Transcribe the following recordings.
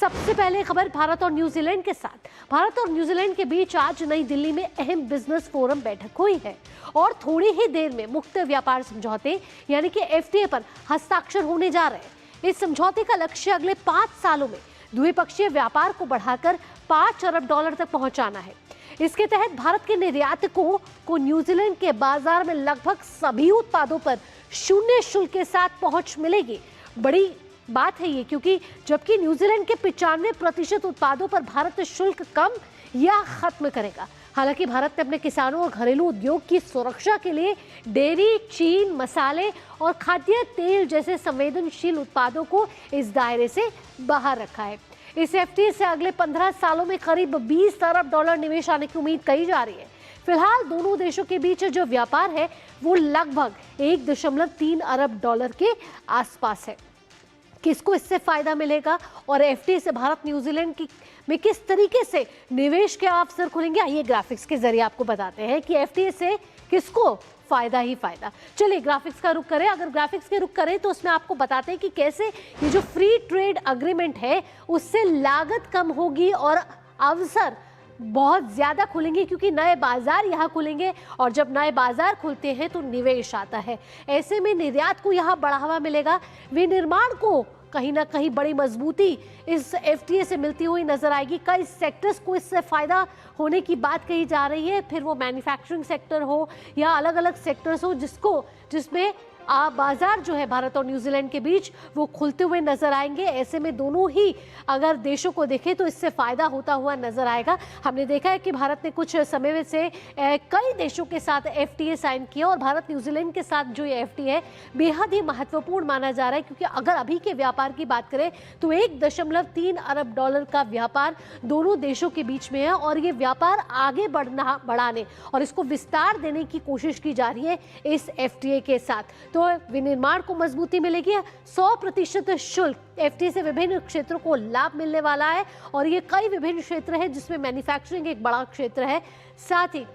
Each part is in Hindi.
सबसे पहले खबर भारत और न्यूजीलैंड के साथ। भारत और न्यूजीलैंड के बीच आज नई दिल्ली में अहम बिजनेस फोरम बैठक हुई है और थोड़ी ही देर में मुक्त व्यापार समझौते यानी कि एफटीए पर हस्ताक्षर होने जा रहे हैं। इस समझौते का लक्ष्य अगले 5 सालों में द्विपक्षीय व्यापार को बढ़ाकर $5 अरब तक पहुंचाना है। इसके तहत भारत के निर्यातकों को न्यूजीलैंड के बाजार में लगभग सभी उत्पादों पर शून्य शुल्क के साथ पहुंच मिलेगी। बड़ी बात है ये, क्योंकि जबकि न्यूजीलैंड के 95% उत्पादों पर भारत शुल्क कम या खत्म करेगा। हालांकि भारत ने अपने किसानों और घरेलू उद्योग की सुरक्षा के लिए डेयरी, चीन, मसाले और खाद्य तेल जैसे संवेदनशील उत्पादों को इस दायरे से बाहर रखा है। इस एफटीए से अगले 15 सालों में करीब $20 अरब निवेश आने की उम्मीद कही जा रही है। फिलहाल दोनों देशों के बीच जो व्यापार है वो लगभग $1.3 अरब के आसपास है। किसको इससे फायदा मिलेगा और एफटीए से भारत न्यूजीलैंड में किस तरीके से निवेश के अवसर खुलेंगे, आइए ग्राफिक्स के जरिए आपको बताते हैं कि एफटीए से किसको फायदा ही फायदा। चलिए ग्राफिक्स का रुख करें। अगर ग्राफिक्स के रुख करें तो उसमें आपको बताते हैं कि कैसे ये जो फ्री ट्रेड अग्रीमेंट है उससे लागत कम होगी और अवसर बहुत ज्यादा खुलेंगे, क्योंकि नए बाजार यहाँ खुलेंगे और जब नए बाजार खुलते हैं तो निवेश आता है। ऐसे में निर्यात को यहाँ बढ़ावा मिलेगा। विनिर्माण को कहीं ना कहीं बड़ी मजबूती इस एफटीए से मिलती हुई नजर आएगी। कई सेक्टर्स को इससे फायदा होने की बात कही जा रही है, फिर वो मैन्युफैक्चरिंग सेक्टर हो या अलग अलग सेक्टर्स हो जिसमें बाजार जो है भारत और न्यूजीलैंड के बीच वो खुलते हुए नजर आएंगे। ऐसे में दोनों ही अगर देशों को देखें तो इससे फायदा होता हुआ नजर आएगा। हमने देखा है कि भारत ने कुछ समय से कई देशों के साथ एफटीए साइन किया और भारत न्यूजीलैंड के साथ जो ये एफटीए है बेहद ही महत्वपूर्ण माना जा रहा है, क्योंकि अगर अभी के व्यापार की बात करें तो $1.3 अरब का व्यापार दोनों देशों के बीच में है और ये व्यापार आगे बढ़ाने और इसको विस्तार देने की कोशिश की जा रही है इस एफटीए के साथ। तो विनिर्माण को मजबूती मिलेगी। 100% शुल्क एफटीए से विभिन्न क्षेत्रों को लाभ मिलने वाला है और ये कई विभिन्न क्षेत्र है जिसमें मैन्युफैक्चरिंग एक बड़ा क्षेत्र है। साथ ही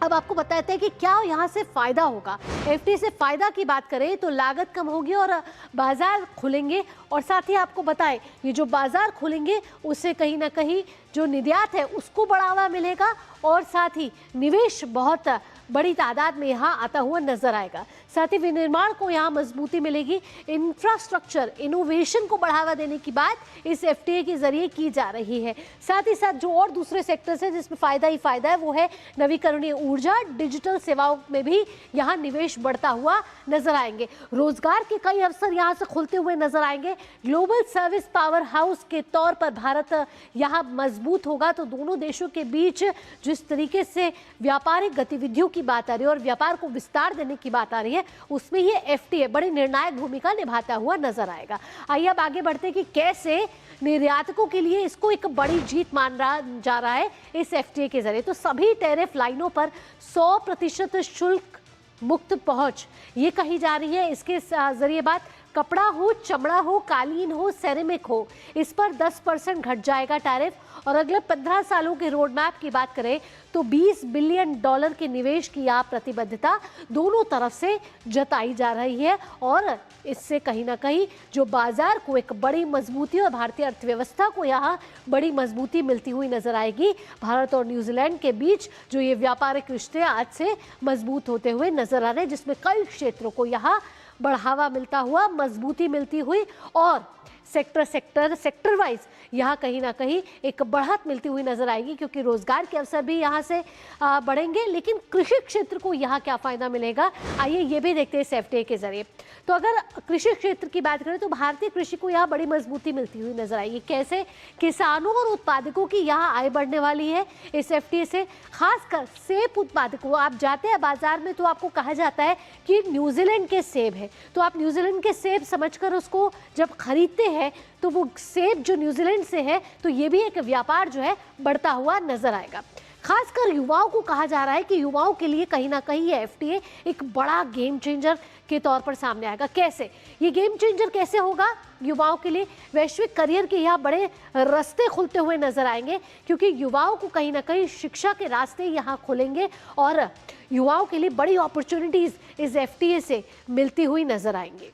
अब आपको बताते हैं कि क्या यहाँ से फायदा होगा। एफटीए से फायदा की बात करें तो लागत कम होगी और बाजार खुलेंगे और साथ ही आपको बताएं ये जो बाजार खुलेंगे उससे कहीं ना कहीं जो निर्यात है उसको बढ़ावा मिलेगा और साथ ही निवेश बहुत बड़ी तादाद में यहाँ आता हुआ नजर आएगा। साथ ही विनिर्माण को यहाँ मजबूती मिलेगी। इंफ्रास्ट्रक्चर इनोवेशन को बढ़ावा देने की बात इस एफटीए के जरिए की जा रही है। साथ ही साथ जो और दूसरे सेक्टर्स हैं जिसमें फायदा ही फायदा है वो है नवीकरणीय ऊर्जा, डिजिटल सेवाओं में भी यहाँ निवेश बढ़ता हुआ नजर आएंगे। रोजगार के कई अवसर यहाँ से खुलते हुए नजर आएंगे। ग्लोबल सर्विस पावर हाउस के तौर पर भारत यहाँ मजबूत होगा। तो दोनों देशों के बीच जिस तरीके से व्यापारिक गतिविधियों की बात आ रही है और व्यापार को विस्तार देने की बात आ रही है उसमें ये एफटीए बड़ी निर्णायक भूमिका निभाता हुआ नजर आएगा। आइए अब आगे बढ़ते हैं कि कैसे निर्यातकों के लिए इसको एक बड़ी जीत माना जा रहा है इस एफटीए के जरिए। तो सभी टैरिफ लाइनों पर 100% शुल्क मुक्त पहुंच ये कही जा रही है। इसके जरिए बात कपड़ा हो, चमड़ा हो, कालीन हो, सेरेमिक हो, इस पर 10% घट जाएगा टैरिफ। और अगले 15 सालों के रोड मैप की बात करें तो $20 बिलियन के निवेश की यहाँ प्रतिबद्धता दोनों तरफ से जताई जा रही है और इससे कहीं ना कहीं जो बाजार को एक बड़ी मजबूती और भारतीय अर्थव्यवस्था को यहाँ बड़ी मजबूती मिलती हुई नजर आएगी। भारत और न्यूजीलैंड के बीच जो ये व्यापारिक रिश्ते आज से मजबूत होते हुए नजर आ रहे हैं, जिसमें कई क्षेत्रों को यहाँ बढ़ावा मिलता हुआ, मजबूती मिलती हुई और सेक्टर वाइज यहाँ कहीं ना कहीं एक बढ़त मिलती हुई नजर आएगी, क्योंकि रोजगार के अवसर भी यहाँ से बढ़ेंगे। लेकिन कृषि क्षेत्र को यहाँ क्या फायदा मिलेगा, आइए ये भी देखते हैं इस एफटीए के जरिए। तो अगर कृषि क्षेत्र की बात करें तो भारतीय कृषि को यहाँ बड़ी मजबूती मिलती हुई नजर आएगी। कैसे? किसानों और उत्पादकों की यहाँ आय बढ़ने वाली है इस एफटीए से। खासकर सेब उत्पादकों, आप जाते हैं बाजार में तो आपको कहा जाता है कि न्यूजीलैंड के सेब है, तो आप न्यूजीलैंड के सेब समझकर उसको जब खरीदते हैं तो वो सेब जो न्यूजीलैंड से है तो ये भी एक व्यापार जो है बढ़ता हुआ नजर आएगा। खासकर युवाओं को कहा जा रहा है कि युवाओं के लिए कहीं ना कहीं ये एफटीए एक बड़ा गेम चेंजर के तौर पर सामने आएगा। कैसे? ये गेम चेंजर कैसे होगा युवाओं के लिए? वैश्विक करियर के यहाँ बड़े रास्ते खुलते हुए नजर आएंगे, क्योंकि युवाओं को कहीं ना कहीं शिक्षा के रास्ते यहाँ खुलेंगे और युवाओं के लिए बड़ी अपॉर्चुनिटीज इस एफटीए से मिलती हुई नजर आएंगी।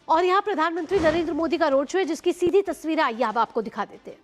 और यहाँ प्रधानमंत्री नरेंद्र मोदी का रोड शो है, जिसकी सीधी तस्वीरें आइए अब आपको दिखा देते हैं।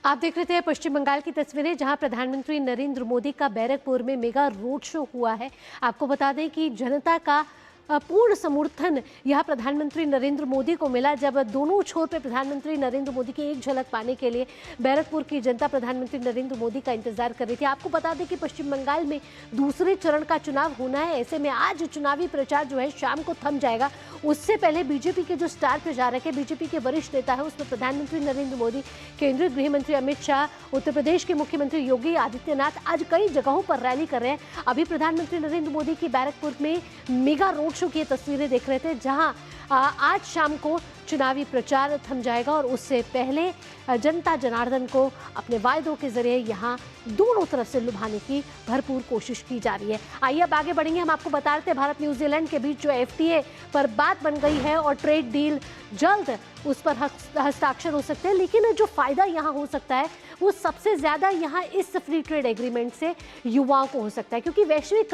आप देख रहे थे पश्चिम बंगाल की तस्वीरें, जहां प्रधानमंत्री नरेंद्र मोदी का बैरकपुर में मेगा रोड शो हुआ है। आपको बता दें कि जनता का पूर्ण समर्थन यह प्रधानमंत्री नरेंद्र मोदी को मिला, जब दोनों छोर पर प्रधानमंत्री नरेंद्र मोदी की एक झलक पाने के लिए बैरकपुर की जनता प्रधानमंत्री नरेंद्र मोदी का इंतजार कर रही थी। आपको बता दें कि पश्चिम बंगाल में दूसरे चरण का चुनाव होना है। ऐसे में आज चुनावी प्रचार जो है शाम को थम जाएगा। उससे पहले बीजेपी के जो स्टार प्रचारक है, बीजेपी के वरिष्ठ नेता है, उसमें प्रधानमंत्री नरेंद्र मोदी, केंद्रीय गृह मंत्री अमित शाह, उत्तर प्रदेश के मुख्यमंत्री योगी आदित्यनाथ आज कई जगहों पर रैली कर रहे हैं। अभी प्रधानमंत्री नरेंद्र मोदी की बैरकपुर में मेगा रोड शो की तस्वीरें देख रहे थे, जहां आज शाम को चुनावी प्रचार थम जाएगा और उससे पहले जनता जनार्दन को अपने वायदों के जरिए यहां दोनों तरफ से लुभाने की भरपूर कोशिश की जा रही है। आइए अब आगे बढ़ेंगे। हम आपको बता रहे थे भारत न्यूजीलैंड के बीच जो FTA पर बात बन गई है और ट्रेड डील जल्द उस पर हस्ताक्षर हो सकते हैं, लेकिन जो फायदा यहाँ हो सकता है वो सबसे ज्यादा यहाँ इस फ्री ट्रेड एग्रीमेंट से युवाओं को हो सकता है, क्योंकि वैश्विक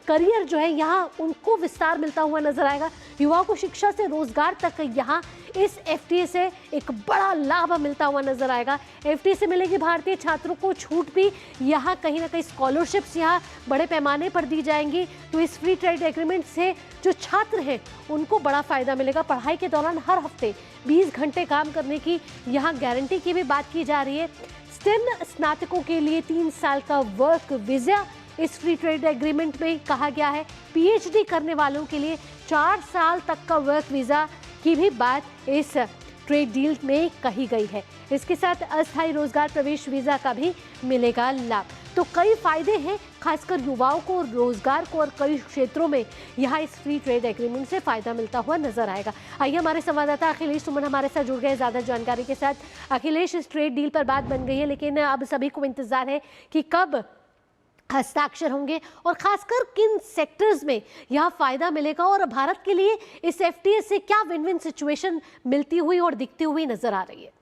करियर जो है यहाँ उनको विस्तार मिलता हुआ नजर आएगा। युवाओं को शिक्षा से रोजगार तक यहाँ इस FTA से एक बड़ा लाभ मिलता हुआ नजर आएगा। FTA से मिलेगी भारतीय छात्रों को छूट भी, यहाँ कहीं ना कहीं स्कॉलरशिप्स यहाँ बड़े पैमाने पर दी जाएंगी। तो इस फ्री ट्रेड एग्रीमेंट से जो छात्र हैं उनको बड़ा फायदा मिलेगा। पढ़ाई के दौरान हर हफ्ते 20 घंटे काम करने की यहाँ गारंटी की भी बात की जा रही है। स्टेम स्नातकों के लिए 3 साल का वर्क वीजा इस फ्री ट्रेड एग्रीमेंट में कहा गया है। PhD करने वालों के लिए 4 साल तक का वर्क वीजा की भी बात इस ट्रेड डील में कही गई है। इसके साथ अस्थायी रोजगार प्रवेश वीजा का भी मिलेगा लाभ। तो कई फायदे हैं, खासकर युवाओं को रोजगार को, और कई क्षेत्रों में यहाँ इस फ्री ट्रेड एग्रीमेंट से फायदा मिलता हुआ नजर आएगा। आइए हमारे संवाददाता अखिलेश सुमन हमारे साथ जुड़ गए ज्यादा जानकारी के साथ। अखिलेश, इस ट्रेड डील पर बात बन गई है, लेकिन अब सभी को इंतजार है कि कब हस्ताक्षर होंगे और खासकर किन सेक्टर्स में यहाँ फायदा मिलेगा, और भारत के लिए इस FTA से क्या विन विन सिचुएशन मिलती हुई और दिखती हुई नजर आ रही है।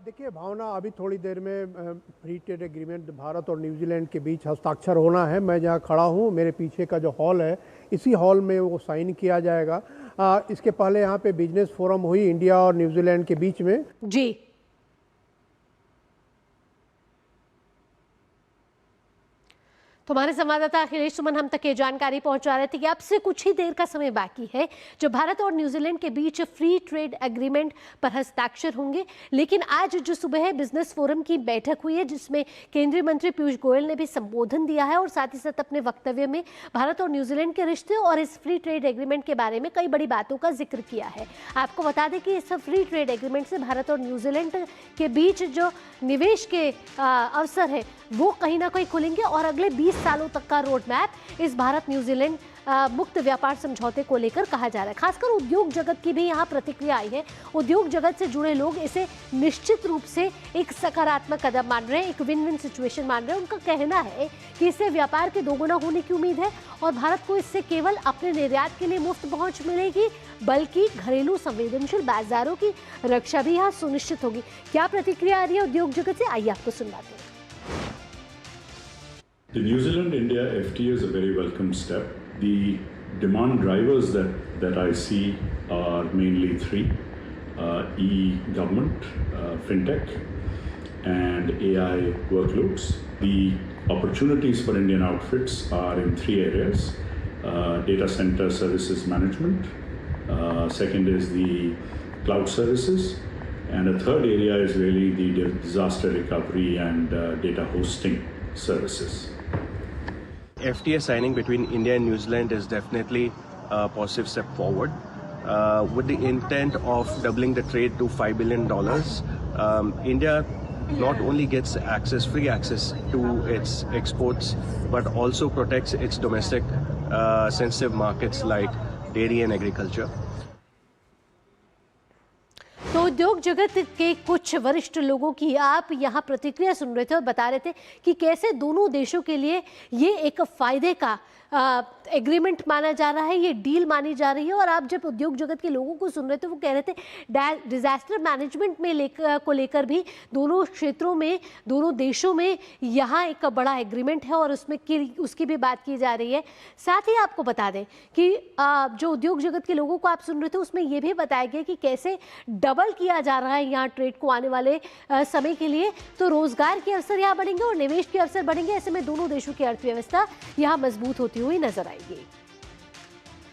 देखिए भावना, अभी थोड़ी देर में फ्री ट्रेड एग्रीमेंट भारत और न्यूजीलैंड के बीच हस्ताक्षर होना है। मैं जहाँ खड़ा हूँ, मेरे पीछे का जो हॉल है, इसी हॉल में वो साइन किया जाएगा। इसके पहले यहाँ पे बिजनेस फोरम हुई इंडिया और न्यूजीलैंड के बीच में। जी, तो हमारे संवाददाता अखिलेश सुमन हम तक ये जानकारी पहुंचा रहे थे कि अब से कुछ ही देर का समय बाकी है जो भारत और न्यूजीलैंड के बीच फ्री ट्रेड एग्रीमेंट पर हस्ताक्षर होंगे। लेकिन आज जो सुबह है बिजनेस फोरम की बैठक हुई है, जिसमें केंद्रीय मंत्री पीयूष गोयल ने भी संबोधन दिया है और साथ ही साथ अपने वक्तव्य में भारत और न्यूजीलैंड के रिश्ते और इस फ्री ट्रेड एग्रीमेंट के बारे में कई बड़ी बातों का जिक्र किया है। आपको बता दें कि इस फ्री ट्रेड एग्रीमेंट से भारत और न्यूजीलैंड के बीच जो निवेश के अवसर है वो कहीं ना कहीं खुलेंगे और अगले 20 सालों तक का रोड मैप इस भारत न्यूजीलैंड मुक्त व्यापार समझौते को लेकर कहा जा रहा है। खासकर उद्योग जगत की भी यहाँ प्रतिक्रिया आई है। उद्योग जगत से जुड़े लोग इसे निश्चित रूप से एक सकारात्मक कदम मान रहे हैं, एक विन विन सिचुएशन मान रहे हैं। उनका कहना है कि इससे व्यापार के दोगुना होने की उम्मीद है और भारत को इससे केवल अपने निर्यात के लिए मुफ्त पहुंच मिलेगी, बल्कि घरेलू संवेदनशील बाजारों की रक्षा भी यहाँ सुनिश्चित होगी। क्या प्रतिक्रिया आ रही है उद्योग जगत से, आइए आपको सुनवाते हैं। The New Zealand-India FTA is a very welcome step. The demand drivers that I see are mainly three: e-government, fintech, and AI workloads. The opportunities for Indian outfits are in three areas: data center services management, second is the cloud services, and a third area is really the disaster recovery and data hosting services. FTA signing between India and New Zealand is definitely a positive step forward. With the intent of doubling the trade to $5 billion, India not only gets free access to its exports, but also protects its domestic sensitive markets like dairy and agriculture. तो उद्योग जगत के कुछ वरिष्ठ लोगों की आप यहाँ प्रतिक्रिया सुन रहे थे और बता रहे थे कि कैसे दोनों देशों के लिए ये एक फायदे का एग्रीमेंट माना जा रहा है, ये डील मानी जा रही है। और आप जब उद्योग जगत के लोगों को सुन रहे थे वो कह रहे थे डिजास्टर मैनेजमेंट में को लेकर भी दोनों क्षेत्रों में, दोनों देशों में यहाँ एक बड़ा एग्रीमेंट है और उसमें उसकी भी बात की जा रही है। साथ ही आपको बता दें कि जो उद्योग जगत के लोगों को आप सुन रहे थे उसमें ये भी बताया गया कि कैसे डबल किया जा रहा है यहाँ ट्रेड को आने वाले समय के लिए। तो रोजगार के अवसर यहाँ बढ़ेंगे और निवेश के अवसर बढ़ेंगे। ऐसे में दोनों देशों की अर्थव्यवस्था यहाँ मजबूत होती हुई नजर आएगी।